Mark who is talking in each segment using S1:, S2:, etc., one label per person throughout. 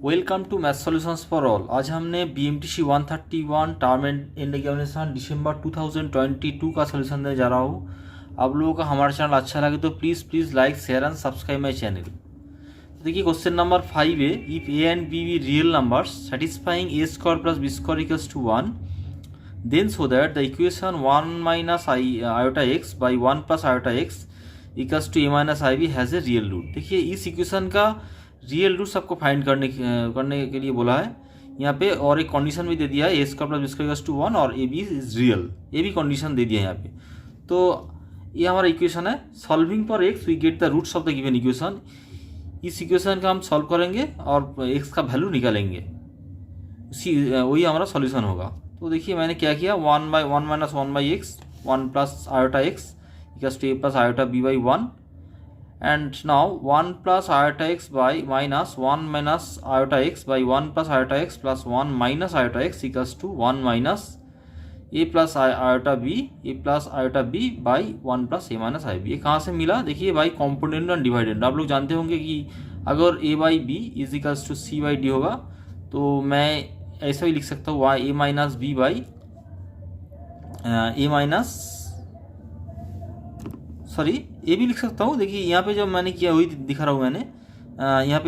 S1: Welcome to math solutions for all. आज हमने BMTC 131 term end examination दिसंबर 2022 का सोल्यूशन देने जा रहा हूँ। आप लोगों का हमारा चैनल अच्छा लगे तो please like share and subscribe my channel. देखिए क्वेश्चन नंबर 5 है, if a and b be real numbers satisfying a square plus b square equals to 1 then show that the equation 1 minus iota x by 1 plus iota x equals to A minus i b has a real root. देखिए इस equation का real roots आपको find करने के लिए बोला है यहाँ पे, और एक कंडीशन भी दे दिया है a square plus b square equals to 1 और ए बी इज रियल, ये भी कंडीशन दे दिया है यहाँ पे। तो ये हमारा इक्वेशन है। Solving for x we get the roots of the given equation. इस इक्वेशन का हम सॉल्व करेंगे और एक्स का वैल्यू निकालेंगे, वही हमारा सॉल्यूशन होगा। तो देखिए मैंने क्या किया, 1 by 1 minus 1 by x 1 plus iota x equals to a plus iota b by 1 and now 1 plus iota x by minus 1 minus iota x by 1 plus iota x plus 1 minus iota x equals to 1 minus a plus iota b a plus iota b by 1 plus a minus i b। ये कहाँ से मिला? देखिए by component and dividend. आप लोग जानते होंगे कि अगर a by b is equals to c by d होगा तो मैं ऐसा भी लिख सकता हूँ a minus b by a minus ये भी लिख सकता हूँ। देखिए यहाँ पे जो मैंने किया वही दिखा रहा हूँ मैंने। यहाँ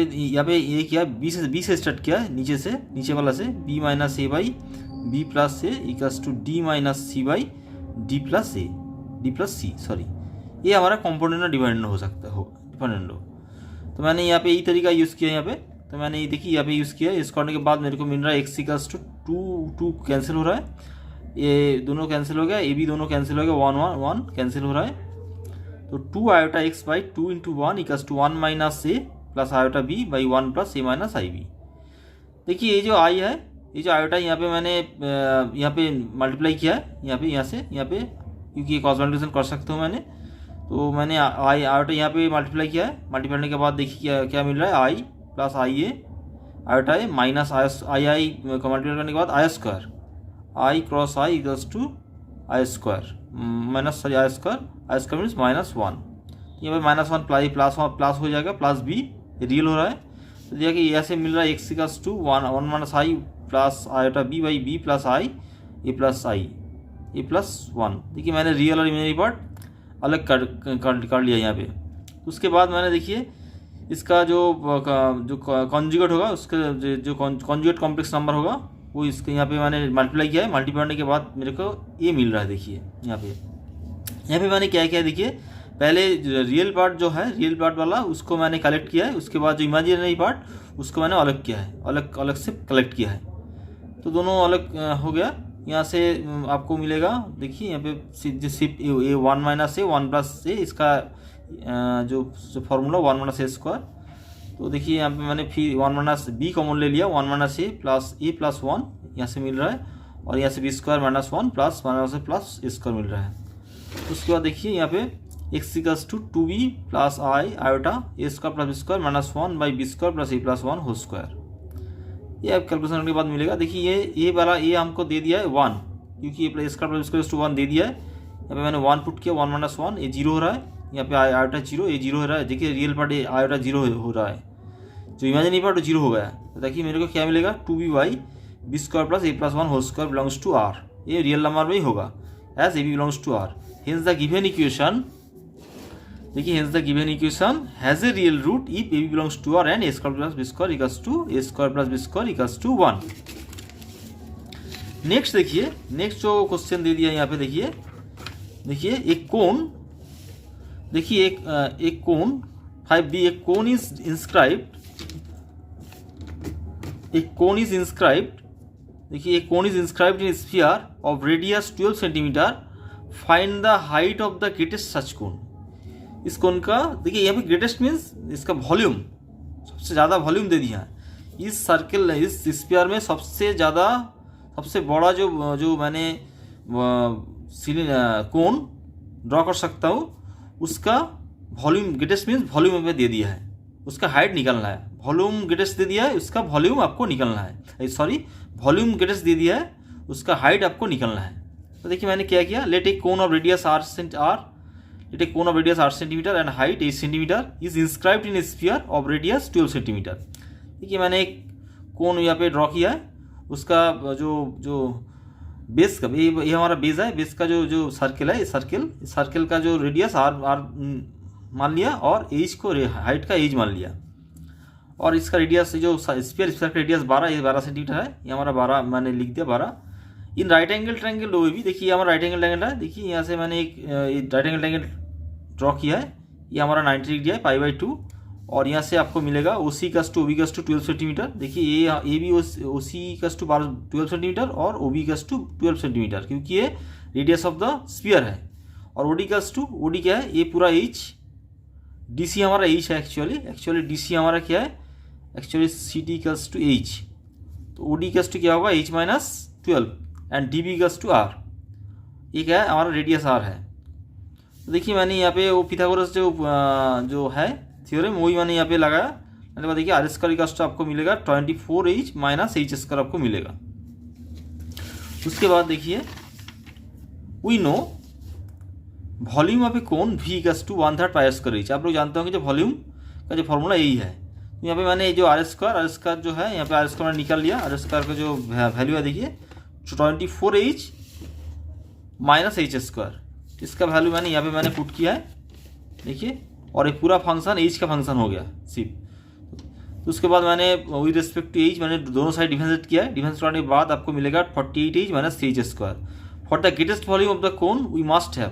S1: पे ये किया बी से स्टार्ट किया, नीचे वाला से b minus a by b plus a equals to d minus c by d plus c. ये हमारा कॉम्पोनेंट और डिपेंडेंट हो सकता हो, डिपेंडेंट हो। तो मैंने यहाँ पे यही तरीका यूज़ किया यहाँ पे। तो मैंने ये देखिए यहाँ पे यूज़ किया। इस करने के बाद मेरे को मिल रहा है x equals to two cancel हो रहा है, ये दोनों कैंसिल हो गया, ये भी दोनों कैंसिल हो गया, 1 कैंसिल हो रहा है। तो 2 iota x by 2 into 1 equals to 1 minus a plus iota b by 1 plus a minus i b. देखिए ये जो आई है, ये जो आयोटा यहाँ पे मैंने यहाँ पे मल्टीप्लाई किया है, यहाँ पे क्योंकि ये क्रॉस मल्टीप्लिकेशन कर सकता हूँ मैंने। तो मैंने आई आयोटा यहाँ पे मल्टीप्लाई किया है। मल्टीप्लाई करने के बाद देखिए क्या मिल रहा है, i plus i a iota a minus i को मल्टीप्लाई करने के बाद i square, i cross i equals to i square minus i square means -1। यहाँ पे -1 प्लस हो जाएगा, प्लस बी रियल हो रहा है। तो देखिए ऐसे मिल रहा है x equals to 1 minus i plus iota b by b plus i a plus 1। देखिए मैंने रियल और इमेजिनरी पार्ट अलग कर लिया यहाँ पे। उसके बाद मैंने देखिए इसका जो कॉन्जुगेट होगा, उसका जो कॉन्जुगेट कॉम्प्लेक्स नंबर होगा वो इसके यहाँ पे मैंने मल्टीप्लाई किया है। मल्टीप्लाई करने के बाद मेरे को ये मिल रहा है। देखिए यहाँ पे मैंने क्या किया, देखिए पहले रियल पार्ट जो है, रियल पार्ट वाला उसको मैंने कलेक्ट किया है। उसके बाद जो इमेजिनरी पार्ट उसको मैंने अलग किया है, अलग से कलेक्ट किया है। तो दोनों अलग हो गया। यहाँ से आपको मिलेगा, देखिए यहाँ पे सिर्फ ए 1 माइनस ए 1 प्लस ए, इसका जो फॉर्मूला 1 माइनस ए स्क्वायर। तो देखिए यहाँ पे मैंने फिर 1 माइनस बी कॉमन ले लिया, 1 माइनस ए प्लस 1 यहाँ से मिल रहा है, और यहाँ से b square -1 plus minus a plus a square मिल रहा है। उसके बाद देखिए यहाँ पे x equals to 2b plus i iota a square plus b square -1 by b square plus a plus 1 whole square. ये आप कैलकुलेशन करने के बाद मिलेगा। देखिए ये वाला ये हमको दे दिया है 1, क्योंकि ये plus square plus square to 1 दे दिया है। यहाँ पे मैंने 1 पुट किया, 1 माइनस 1, ये 0 हो रहा है। यहाँ पे आयोटा 0, ये 0 हो रहा है। देखिए रियल पार्ट आयोटा 0 हो रहा है, जो इमेजिनरी पार्ट 0 हो गया है। तो देखिए मेरे को क्या मिलेगा, 2b by b square plus a plus 1 whole square belongs to are. ये रियल नंबर में ही होगा as a B belongs to R. Hence the given equation, देखिए hence the given equation has a real root if a B belongs to R and a square plus b square equals to a square plus b square equals to 1। Next देखिए, next जो question दे दिया यहाँ पे, देखिए एक कोन, देखिए एक कोन 5b, एक कोन इज इंस्क्राइब्ड, देखिए एक cone is inscribed in sphere of radius 12 centimetre. Find the height of the greatest such cone. इस कोन का देखिए यहाँ पे ग्रेटेस्ट मीन्स इसका वॉल्यूम, सबसे ज़्यादा वॉल्यूम दे दिया है। इस सर्कल, इस स्फीयर में सबसे बड़ा जो मैंने कोन ड्रॉ कर सकता हूँ, उसका वॉल्यूम ग्रेटेस्ट मीन्स वॉल्यूम में दे दिया है, उसका हाइट निकालना है। वॉल्यूम ग्रेटेस्ट दे दिया है, उसका वॉल्यूम आपको निकालना है। वॉल्यूम ग्रेटेस्ट दे दिया है, उसका हाइट आपको निकालना है। तो देखिए मैंने क्या किया, let a cone of radius r let a cone of radius 8 cm and height 8 cm is inscribed in a sphere of radius 12 cm। देखिए मैंने एक कोन यहाँ पे ड्रॉ किया है, उसका जो बेस का, ये हमारा बेस है, बेस का जो सर्किल है, सर्किल का जो रेडियस आर मान लिया और एज को हाइट का एज मान लिया, और इसका रेडियस जो स्फीयर का रेडियस 12, ये 12 सेंटीमीटर है, ये हमारा 12 मैंने लिख दिया 12। इन राइट एंगल ट्रायंगल लो भी देखिए, हमारा राइट एंगल ट्रायंगल है, देखिए यहाँ से मैंने एक राइट एंगल ट्रायंगल ड्रॉ किया है, ये हमारा 90 डिग्री है, π/2, और यहाँ से आपको मिलेगा OC = OB = 12 सेंटीमीटर। देखिए ये भी OC = 12 सेंटीमीटर और OB = 12 सेंटीमीटर, क्योंकि ये रेडियस ऑफ द स्फीयर है। और OD क्या है, ये पूरा एच, DC हमारा एच है एक्चुअली DC हमारा क्या है, एक्चुअली CT = H, तो OD क्या होगा, H - 12 एंड DB = R, ये क्या है, हमारा रेडियस R है। तो देखिए मैंने यहाँ पे वो पिथागोरस जो है थ्योरम, वही मैंने यहाँ पे लगाया, मैंने कहा देखिए R² आपको मिलेगा 24H - H² आपको मिलेगा। उसके बाद देखिए we know volume of a cone V = 1/3 πr²H। आप लोग जानते होंगे जो वॉल्यूम का जो फॉर्मूला यही है। यहाँ पे मैंने जो R² जो है, यहाँ पे R² मैंने निकाल लिया, R² का जो वैल्यू है देखिए 24H - H², इसका वैल्यू मैंने यहाँ पे मैंने पुट किया है देखिए, और ये पूरा फंक्शन एच का फंक्शन हो गया सिर्फ। तो उसके बाद मैंने विद रिस्पेक्ट टू एच मैंने दोनों साइड डिफरेंशिएट किया है, डिफरेंस करने के बाद आपको मिलेगा 48H - H²। For the greatest volume of the cone we must have,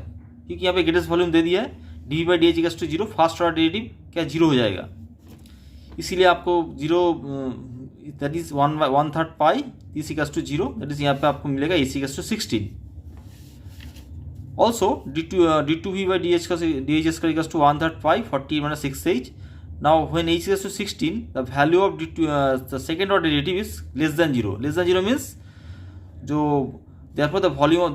S1: क्योंकि यहाँ पे ग्रेटेस्ट वॉल्यूम दे दिया है, dV/dH = 0, फास्ट ऑर्डर डेरिवेटिव क्या 0 हो जाएगा, इसीलिए आपको 0 that is 1/3 pi DC = 0, that is यहाँ पे आपको मिलेगा AC = 16। Also d2V/dH = 1/3 pi 40 - 6H. Now when H is to 16, the value of the second order derivative is less than 0. Less than 0 means जो therefore the volume of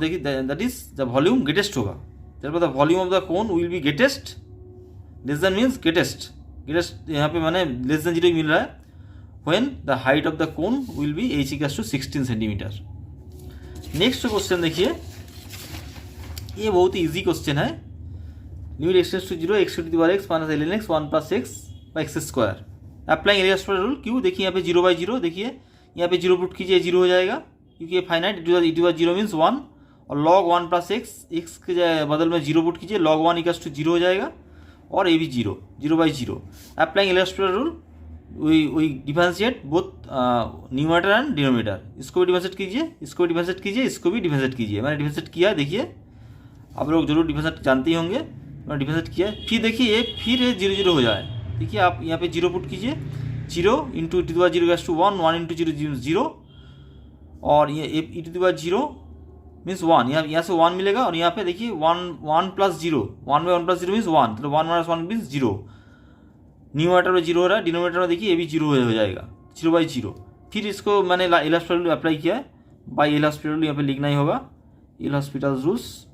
S1: that is the volume greatest होगा, therefore the volume of the cone will be greatest, less than means greatest यहाँ पे मैंने less than 0 मिल रहा है, when the height of the cone will be H = 16 centimetre. Next question देखिए, ये बहुत ही इजी क्वेश्चन है। Limit extends to 0 x⁴ - ln x 1 + x/x²। Applying Eliot's rule, क्यों, देखिए यहाँ पे 0/0, देखिए यहाँ पे 0 पुट कीजिए, 0 हो जाएगा, क्योंकि ये फाइनाइट, e⁴ मीन्स 1, और log 1 + x के बदल में 0 पुट कीजिए, log 1 = 0 हो जाएगा, और ये भी 0/0। Applying Eliot's rule we differentiate both numerator and denominator, इसको भी डिफरेंशिएट कीजिए, इसको भी डिफरेंशिएट कीजिए, इसको भी डिफरेंशिएट कीजिए। मैंने डिफरेंशिएट किया, देखिए आप लोग जरूर डिफरेंशिएट जानते ही होंगे, मैंने डिफरेंशिएट किया है। फिर देखिए ये फिर 0 हो जाए, देखिए आप यहाँ पे 0 पुट कीजिए, 0 × e⁴ = 1, 1 × 0 0, और ये e⁴ मीन्स 1, यहाँ से 1 मिलेगा, और यहाँ पे देखिए 1 + 0, 1/1 + 0 मीन्स 1, तो 1 - 1 मीन्स 0। न्यूमरेटर में 0 हो रहा है, डिनोमिनेटर में देखिए ये भी 0 हो जाएगा, 0/0। फिर इसको मैंने एल हॉस्पिटल अप्लाई किया है, बाई एल हॉस्पिटल यहाँ पे लिखना ही होगा, L hospital rules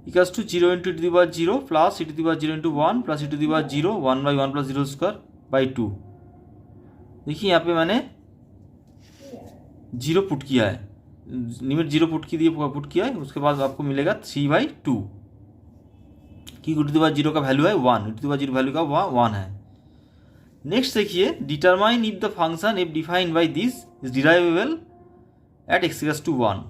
S1: equals to 0 × e⁴ plus e⁴ × 1 plus e⁴ 1/1 + 0² 2। देखिए यहाँ पे मैंने 0 पुट किया है, लिमिट 0 पुट किया है, उसके बाद आपको मिलेगा 3/2, कि e⁴ का वैल्यू है 1, e⁴ वैल्यू का 1 है। नेक्स्ट देखिए, determine if the function if defined by this is derivable at x = 1।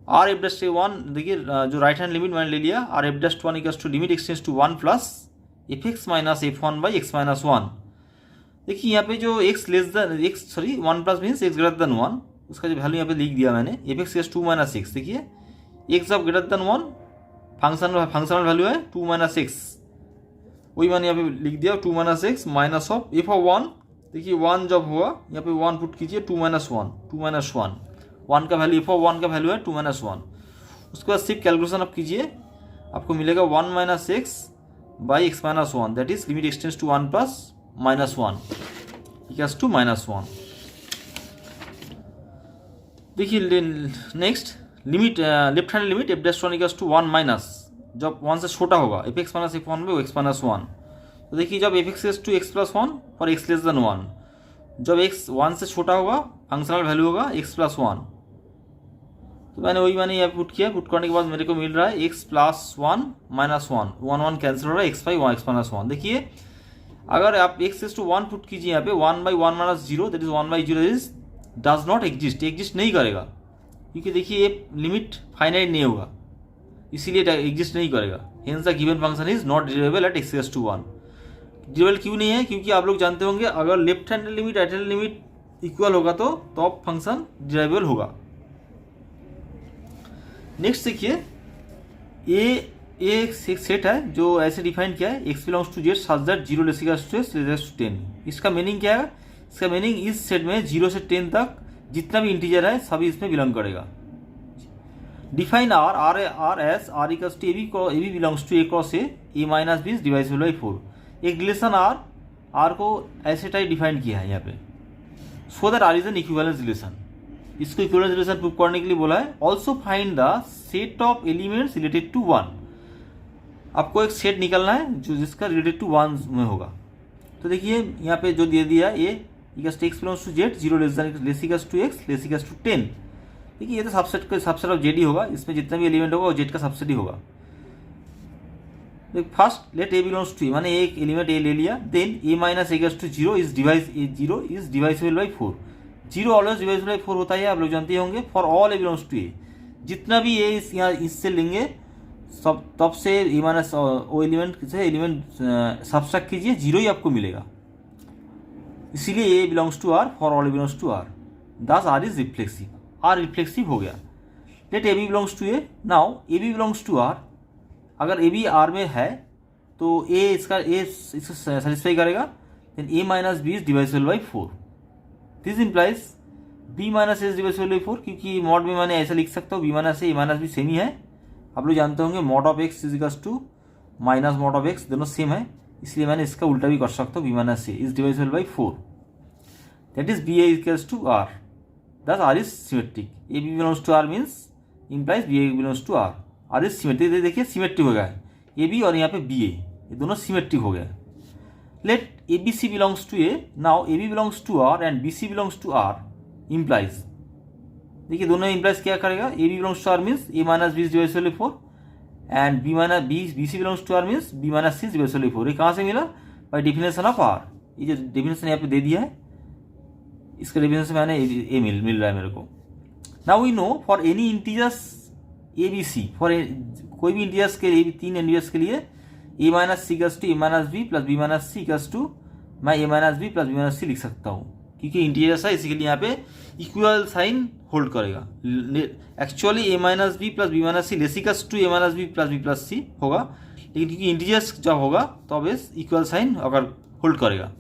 S1: R(f'(1), देखिए जो राइट हैंड लिमिट मैंने ले लिया, R(f'(1) = limit extends to 1 plus fx - f1/x - 1। देखिए यहाँ पे जो 1 प्लस मीन्स x > 1, उसका जो वैल्यू यहाँ पे लिख दिया मैंने, fx = 2 - 6। देखिए x of greater than 1 functional value है 2 - 6, वही मैंने यहाँ पे लिख दिया, 2 - 6 माइनस ऑफ f(1), देखिए 1 जब हुआ यहाँ पे 1 पुट कीजिए, 2 - 1, 1 का वैल्यू f(1) का वैल्यू है 2 - 1। उसके बाद सिर्फ कैलकुलेशन आप कीजिए, आपको मिलेगा 1 - 6/x - 1, that is limit extends to 1 plus -1 equals to -1। देखिए next limit, left hand limit f'(1) = 1 minus, जब 1 से छोटा होगा, fx - f1/x - 1। तो देखिए जब fx = x + 1 फॉर x < 1, जब x 1 से छोटा होगा, फंक्शनल वैल्यू होगा x + 1। तो मैंने वही मैंने यहाँ पुट किया, पुट करने के बाद मेरे को मिल रहा है x प्लस 1 माइनस 1, 1 1 कैंसिल हो रहा है, x बाई x माइनस 1। देखिए अगर आप x इज टू 1 पुट कीजिए यहाँ पे 1 by 1 minus 0 that is 1 by 0 is does not exist नहीं करेगा, क्योंकि देखिए ये लिमिट फाइनाइट नहीं होगा, इसीलिए एग्जिस्ट नहीं करेगा। Hence the given function is not derivable at x is to 1। Derivable क्यों नहीं है? क्योंकि आप लोग जानते होंगे अगर left hand limit right hand limit equal होगा तो फंक्शन डिराइवेबल होगा। नेक्स्ट देखिए ये एक सेट है जो ऐसे डिफाइन किया है, x belongs to z such that 0 less equals to x less to 10। इसका मीनिंग क्या है? इसका मीनिंग इस सेट में 0 से 10 तक जितना भी इंटीजर है सभी इसमें बिलोंग करेगा। Define r s r equals to a B belongs to A cross a minus B is divisible by 4। एक रिलेशन आर को ऐसे टाइप डिफाइन किया है यहाँ पे, so that r is an equivalence relation. इसको इक्विवेलेंस रिलेशन प्रूव करने के लिए बोला है। Also find the set of elements related to 1। आपको एक सेट निकालना है जो जिसका रिलेटेड टू 1 में होगा। तो देखिए यहाँ पे जो दे दिया है a equals to x belongs to Z 0 less equals to x less equals to 10। देखिए ये तो सबसेट ऑफ जेड ही होगा, इसमें जितना भी एलिमेंट होगा वो जेड का सबसेट ही होगा। First let a belongs to A, माने एक एलिमेंट ए ले लिया, then a minus equals to 0 is divisible by 4। 0 always divisible by 4 होता है, आप लोग जानते होंगे। For all a belongs to A, जितना भी ए यहाँ इससे लेंगे सब तब से ए माइनस वो एलिमेंट से एलिमेंट सब्सट्रैक्ट कीजिए 0 ही आपको मिलेगा। इसीलिए a belongs to R for all a belongs to R, thus R is reflexive, R reflexive हो गया। Let A B belongs to A, now A B belongs to R. अगर a B are में है तो ए इसको satisfy करेगा, then a minus B is divisible by 4। This implies b minus a is divisible by 4, क्योंकि mod में मैंने ऐसा लिख सकता हूँ b minus a minus b same ही है। आप लोग जानते होंगे mod of x is equals to minus mod of x, दोनों सेम है, इसलिए मैंने इसका उल्टा भी कर सकता हूँ b minus a is divisible by 4। That is b a equals to R, thus R is symmetric. A B belongs to are means implies b a belongs to R, R is symmetric. देखिए symmetric हो गया है A B और यहाँ पे B ए, ये दोनों symmetric हो गया। Let A B C belongs to A, now A B belongs to R and B C belongs to R implies, देखिए दोनों इम्प्लाइज क्या करेगा, A B belongs to are means A minus B is divisible by 4 and B C belongs to are means B minus C is divisible by 4। ये कहाँ से मिला? By definition of R. ये जो डेफिनेशन यहाँ पे दे दिया है इसका डेफिनेशन मैंने ए मिल रहा है मेरे को। Now we know for any integers A B C, for कोई भी इंटीजर्स के लिए, तीन इंटीजर्स के लिए A minus C equals to A minus B plus B minus C equals to मैं A minus B plus B minus C लिख सकता हूँ, क्योंकि इंटीजर्स है इसी के लिए यहाँ पे इक्वल साइन होल्ड करेगा। Actually A minus B plus B minus C less equals to A minus B plus C होगा, लेकिन क्योंकि इंटीजर्स जब होगा तो अब इक्वल साइन अगर होल्ड करेगा।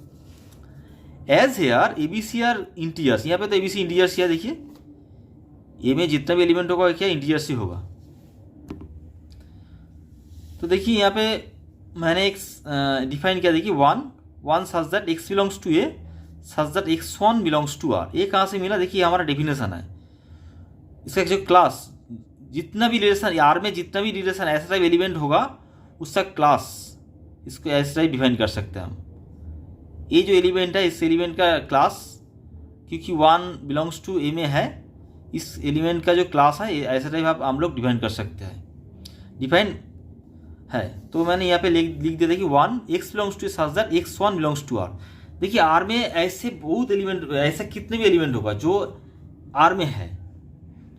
S1: As here A B C are integers, यहाँ पे तो ए बी सी इंटीजर्स है। देखिए ए में जितना भी एलिमेंट होगा क्या इंटीजर्स ही होगा। तो देखिए यहाँ पे मैंने एक डिफाइन किया, देखिए one such that x belongs to a such that x1 belongs to are. ये कहाँ से मिला? देखिए हमारा डेफिनेशन है इसका, जो क्लास जितना भी रिलेशन आर में जितना भी रिलेशन ऐसा टाइप एलिमेंट होगा उसका क्लास, इसको ऐसा टाइप डिफाइन कर सकते हैं हम। ये जो एलिमेंट है इस एलिमेंट का क्लास, क्योंकि 1 बिलोंग्स टू ए में है, इस एलिमेंट का जो क्लास है ऐसा टाइप हम लोग डिफाइन कर सकते हैं, डिफाइन है। तो मैंने यहाँ पे लिख दिया था कि 1 x belongs to such that x1 belongs to r. देखिए आर में ऐसे बहुत एलिमेंट, ऐसा कितने भी एलिमेंट होगा जो आर में है।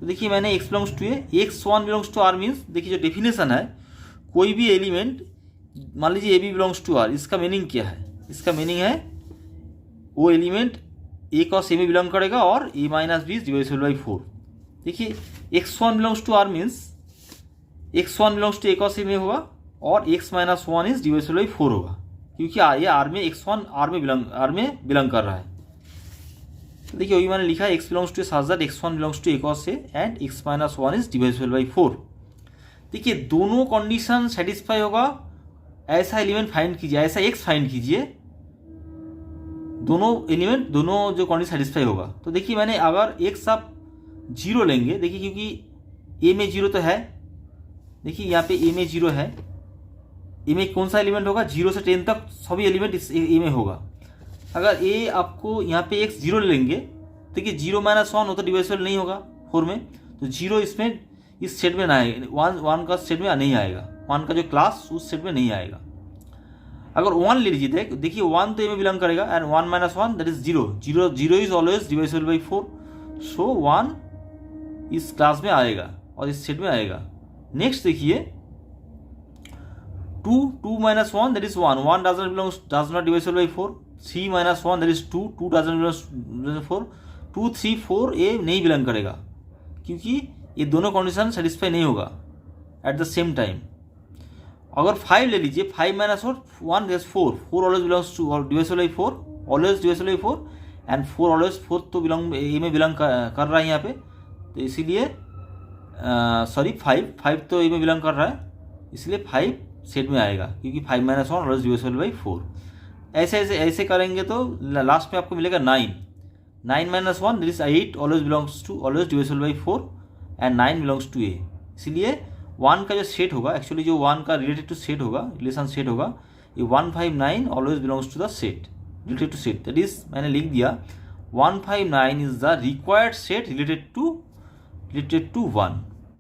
S1: तो देखिए मैंने x belongs to a, x1 belongs to are means, देखिए जो डेफिनेशन है कोई भी एलिमेंट, मान लीजिए a B belongs to r, इसका मीनिंग क्या है? इसका मीनिंग है वो एलिमेंट ए क्रॉस ए में बिलोंग करेगा और a minus B is divisible by 4। देखिए x1 belongs to are means x1 belongs to A cross a में होगा और x minus 1 is divisible by 4 होगा, क्योंकि ये आर में x1 आर में बिलोंग कर रहा है। तो देखिए वही मैंने लिखा है x belongs to such that x1 belongs to A cross A and x minus 1 is divisible by 4। देखिए दोनों कंडीशन सेटिस्फाई होगा, ऐसा एलिमेंट फाइंड कीजिए, ऐसा x फाइंड कीजिए, दोनों एलिमेंट दोनों जो कंडीशन सेटिस्फाई होगा। तो देखिए मैंने अगर x आप 0 लेंगे, देखिए क्योंकि a में 0 तो है, देखिए यहाँ पे a में 0 है, ए में कौन सा एलिमेंट होगा? 0 से 10 तक सभी एलिमेंट इस ए में होगा। अगर ए आपको यहाँ पे x 0 लेंगे, देखिए 0 माइनस 1 वो तो डिवाइसेबल नहीं होगा 4 में, तो जीरो इसमें इस सेट में ना आएगा, वन का सेट में नहीं आएगा, वन का जो क्लास उस सेट में नहीं आएगा। अगर वन ले लीजिए, देखिए वन तो ए में बिलोंग करेगा, and one minus one that is zero, zero is always divisible by 4, so one इस क्लास में आएगा और इस सेट में आएगा। नेक्स्ट देखिए 2 minus one that is one does not divisible by 4, 3 minus one that is 2 does not 4, 2 3 4 A नहीं belong करेगा क्योंकि ये दोनों कंडीशन सेटिस्फाई नहीं होगा एट द सेम टाइम। अगर 5 ले लीजिए, 5 minus one that is 4 always belongs to divisible by 4, always divisible by 4, and 4 always 4 तो बिलोंग ए में बिलोंग कर रहा है यहाँ पे, तो इसीलिए सॉरी 5 तो ए में बिलोंग कर रहा है, इसलिए 5 सेट में आएगा क्योंकि 5 minus one always divisible by 4। ऐसे करेंगे तो लास्ट में आपको मिलेगा 9 minus one that is 8 always belongs to always divisible by 4 and 9 belongs to A. इसीलिए वन का जो सेट होगा, एक्चुअली जो वन का रिलेटेड टू सेट होगा, रिलेशन सेट होगा, ये 159 always belongs to the set, related to set, that is मैंने लिख दिया 159 is the required set related to 1।